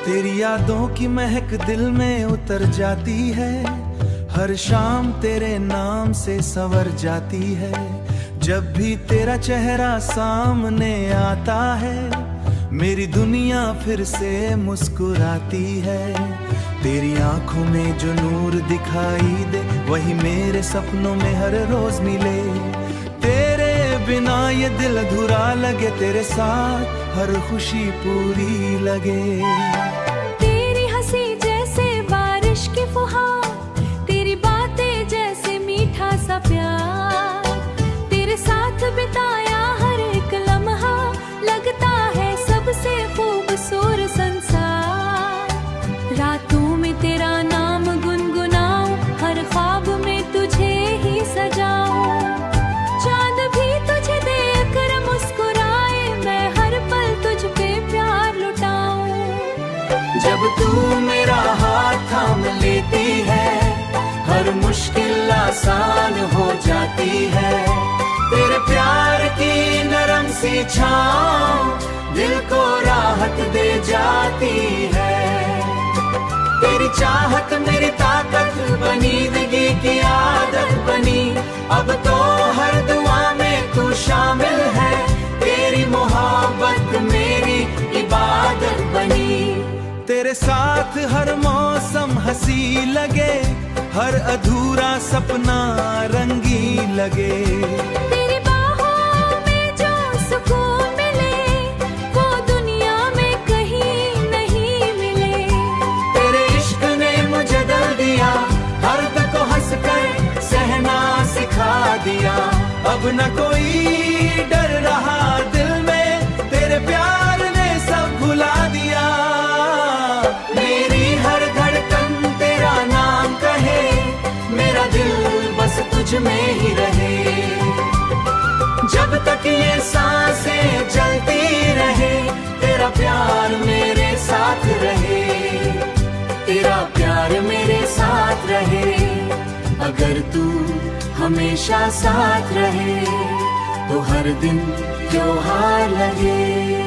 तेरी यादों की महक दिल में उतर जाती है, हर शाम तेरे नाम से संवर जाती है। जब भी तेरा चेहरा सामने आता है, मेरी दुनिया फिर से मुस्कुराती है। तेरी आंखों में जो नूर दिखाई दे, वही मेरे सपनों में हर रोज मिले। तेरे बिना ये दिल अधूरा लगे, तेरे साथ हर खुशी पूरी लगे। तेरी हंसी जैसे बारिश की फुहार, तेरी बातें जैसे मीठा सा प्यार। तेरे साथ बिताया हर एक लम्हा, लगता है सबसे खूबसूरत संसार। रातों में तेरा नाम गुनगुनाऊं, हर ख्वाब में तुझे ही सजाऊं। चांद भी तुझे देखकर मुस्कुराए, मैं हर पल तुझ पे प्यार लुटाऊं। जब तू मेरा हाथ थाम लेती है, हर मुश्किल आसान हो जाती है। तेरे प्यार की नरम सी छाँव दिल को राहत दे जाती है। तेरी चाहत मेरी ताकत बनी, जिंदगी की आदत बनी। अब तो हर दुआ में तू शामिल है, तेरी मोहब्बत मेरी इबादत बनी। तेरे साथ हर मौसम हंसी लगे, हर अधूरा सपना रंगी लगे। तेरी बाहों में जो सुकून मिले, वो दुनिया में कहीं नहीं मिले। तेरे इश्क ने मुझे दर्द दिया, हर दर्द को हंसकर सहना सिखा दिया। अब न कोई डर रहा दिल में, तेरे प्यार ने सब भुला दिया। मेरी हर धड़कन तेरा नाम कहे, मेरा दिल बस तुझ में ही रहे। जब तक ये सांसें चलती रहे, तेरा प्यार मेरे साथ रहे। तेरा प्यार मेरे साथ रहे। अगर तू हमेशा साथ रहे, तो हर दिन त्योहार लगे।